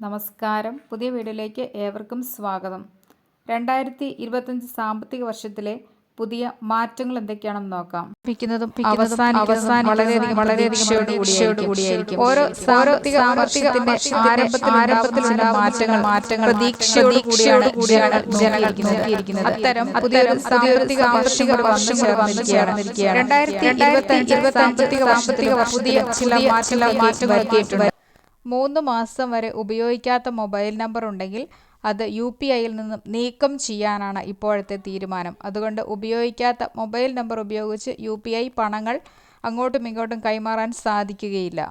നമസ്കാരം. പുതിയ വീഡിയോയിലേക്ക് ഏവർക്കും സ്വാഗതം. 2025 സാമ്പത്തിക വർഷത്തിലെ പുതിയ മാറ്റങ്ങൾ എന്തൊക്കെയാണെന്ന് നോക്കാം. ഓരോ സാമ്പത്തിക വർഷത്തിന്റെ ആരംഭത്തിലുള്ള മാറ്റങ്ങൾ പ്രതീക്ഷയോടുകൂടിയാണ് ജനങ്ങൾ നോക്കിയിരിക്കുന്നത്. അത്തരം പുതിയൊരു സാമ്പത്തിക വർഷം വന്നിരിക്കുകയാണ്. 2025 സാമ്പത്തിക വർഷത്തിൽ പുതിയ ചില മാറ്റങ്ങൾ എത്തിയിട്ടുണ്ട്. 3 മാസം വരെ ഉപയോഗിക്കാത്ത മൊബൈൽ നമ്പർ ഉണ്ടെങ്കിൽ അത് UPIയിൽ നിന്നും നീക്കം ചെയ്യാനാണ് ഇപ്പോഴത്തെ തീരുമാനം. അതുകൊണ്ട് ഉപയോഗിക്കാത്ത മൊബൈൽ നമ്പർ ഉപയോഗിച്ച് UPI പണങ്ങൾ അങ്ങോട്ടും ഇങ്ങോട്ടും കൈമാറാൻ സാധിക്കുകയില്ല.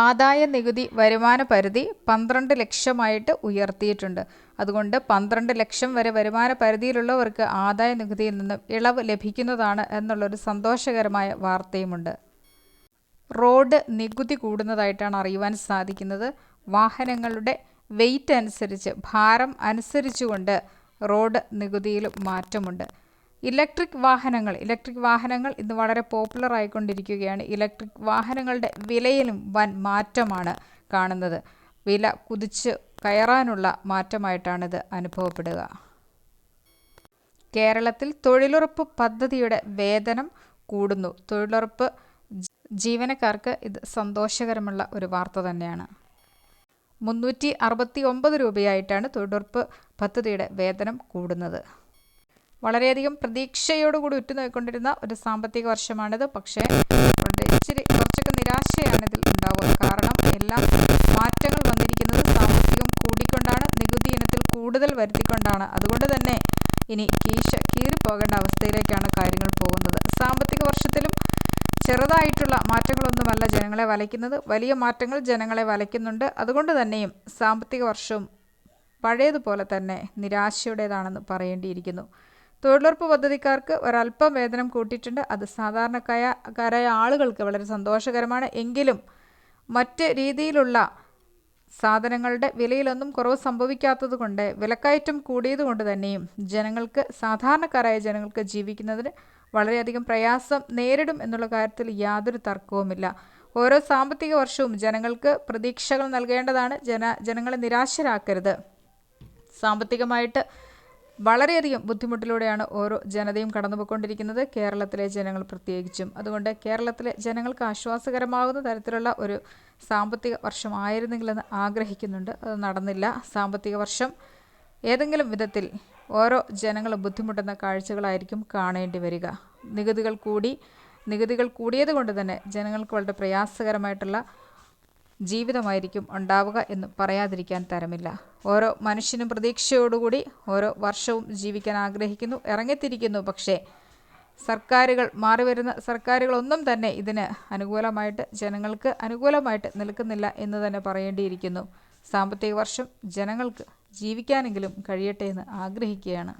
ആദായ നികുതി വരുമാന പരിധി 12 ലക്ഷമായിട്ട് ഉയർത്തിയിട്ടുണ്ട്. അതുകൊണ്ട് 12 ലക്ഷം വരെ വരുമാന പരിധിയിലുള്ളവർക്ക് ആദായ നികുതിയിൽ നിന്നും ഇളവ് ലഭിക്കുന്നതാണ് എന്നുള്ളൊരു സന്തോഷകരമായ വാർത്തയുമുണ്ട്. റോഡ് നികുതി കൂടുന്നതായിട്ടാണ് അറിയുവാൻ സാധിക്കുന്നത്. വാഹനങ്ങളുടെ വെയിറ്റ് അനുസരിച്ച്, ഭാരം അനുസരിച്ചുകൊണ്ട് റോഡ് നികുതിയിൽ മാറ്റമുണ്ട്. ഇലക്ട്രിക് വാഹനങ്ങൾ ഇന്ന് വളരെ പോപ്പുലർ ആയിക്കൊണ്ടിരിക്കുകയാണ്. ഇലക്ട്രിക് വാഹനങ്ങളുടെ വിലയിലും വൻ മാറ്റമാണ് കാണുന്നത്. വില കുതിച്ച് കയറാനുള്ള മാറ്റമായിട്ടാണിത് അനുഭവപ്പെടുക. കേരളത്തിൽ തൊഴിലുറപ്പ് പദ്ധതിയുടെ വേതനം കൂടുന്നു. തൊഴിലുറപ്പ് ജീവനക്കാർക്ക് ഇത് സന്തോഷകരമുള്ള ഒരു വാർത്ത തന്നെയാണ്. 369 രൂപയായിട്ടാണ് തൊഴിലുറപ്പ് പദ്ധതിയുടെ വേതനം കൂടുന്നത്. വളരെയധികം പ്രതീക്ഷയോടുകൂടി ഉറ്റുനോക്കിക്കൊണ്ടിരുന്ന ഒരു സാമ്പത്തിക വർഷമാണിത്. പക്ഷേ കുറച്ചൊക്കെ നിരാശയാണ് ഇതിൽ ഉണ്ടാവുക. കാരണം എല്ലാം മാറ്റങ്ങൾ വന്നിരിക്കുന്നത് സാമ്പത്തികം കൂടിക്കൊണ്ടാണ്, നികുതി ഇനത്തിൽ കൂടുതൽ വരുത്തിക്കൊണ്ടാണ്. അതുകൊണ്ട് തന്നെ ഇനി കീറിപ്പോകേണ്ട അവസ്ഥയിലേക്കാണ് കാര്യങ്ങൾ പോകുന്നത്. സാമ്പത്തിക വർഷത്തിലും ചെറുതായിട്ടുള്ള മാറ്റങ്ങളൊന്നുമല്ല ജനങ്ങളെ വലയ്ക്കുന്നത്, വലിയ മാറ്റങ്ങൾ ജനങ്ങളെ വലയ്ക്കുന്നുണ്ട്. അതുകൊണ്ട് തന്നെയും സാമ്പത്തിക വർഷവും പഴയതുപോലെ തന്നെ നിരാശയുടേതാണെന്ന് പറയേണ്ടിയിരിക്കുന്നു. തൊഴിലുറപ്പ് പദ്ധതിക്കാർക്ക് ഒരല്പം വേതനം കൂട്ടിയിട്ടുണ്ട്. അത് സാധാരണക്കാരായ ആളുകൾക്ക് വളരെ സന്തോഷകരമാണ്. എങ്കിലും മറ്റ് രീതിയിലുള്ള സാധനങ്ങളുടെ വിലയിലൊന്നും കുറവ് സംഭവിക്കാത്തത് കൊണ്ട്, വിലക്കയറ്റം കൂടിയത് കൊണ്ട് തന്നെയും സാധാരണക്കാരായ ജനങ്ങൾക്ക് ജീവിക്കുന്നതിന് വളരെയധികം പ്രയാസം നേരിടും എന്നുള്ള കാര്യത്തിൽ യാതൊരു തർക്കവുമില്ല. ഓരോ സാമ്പത്തിക വർഷവും ജനങ്ങൾക്ക് പ്രതീക്ഷകൾ നൽകേണ്ടതാണ്. ജനങ്ങളെ നിരാശരാക്കരുത്. സാമ്പത്തികമായിട്ട് വളരെയധികം ബുദ്ധിമുട്ടിലൂടെയാണ് ഓരോ ജനതയും കടന്നുപോയിക്കൊണ്ടിരിക്കുന്നത്, കേരളത്തിലെ ജനങ്ങൾ പ്രത്യേകിച്ചും. അതുകൊണ്ട് കേരളത്തിലെ ജനങ്ങൾക്ക് ആശ്വാസകരമാകുന്ന തരത്തിലുള്ള ഒരു സാമ്പത്തിക വർഷമായിരുന്നെങ്കിലെന്ന് ആഗ്രഹിക്കുന്നുണ്ട്. അത് നടന്നില്ല. സാമ്പത്തിക വർഷം ഏതെങ്കിലും വിധത്തിൽ ഓരോ ജനങ്ങളും ബുദ്ധിമുട്ടുന്ന കാഴ്ചകളായിരിക്കും കാണേണ്ടി വരിക. നികുതികൾ കൂടിയത് കൊണ്ട് തന്നെ ജനങ്ങൾക്ക് വളരെ പ്രയാസകരമായിട്ടുള്ള ജീവിതമായിരിക്കും ഉണ്ടാവുക എന്ന് പറയാതിരിക്കാൻ തരമില്ല. ഓരോ മനുഷ്യനും പ്രതീക്ഷയോടുകൂടി ഓരോ വർഷവും ജീവിക്കാൻ ആഗ്രഹിക്കുന്നു, ഇറങ്ങിത്തിരിക്കുന്നു. പക്ഷേ മാറിവരുന്ന സർക്കാരുകളൊന്നും തന്നെ ഇതിന് അനുകൂലമായിട്ട്, ജനങ്ങൾക്ക് അനുകൂലമായിട്ട് നിൽക്കുന്നില്ല എന്ന് തന്നെ പറയേണ്ടിയിരിക്കുന്നു. സാമ്പത്തിക വർഷം ജനങ്ങൾക്ക് ജീവിക്കാനെങ്കിലും കഴിയട്ടെ എന്ന് ആഗ്രഹിക്കുകയാണ്.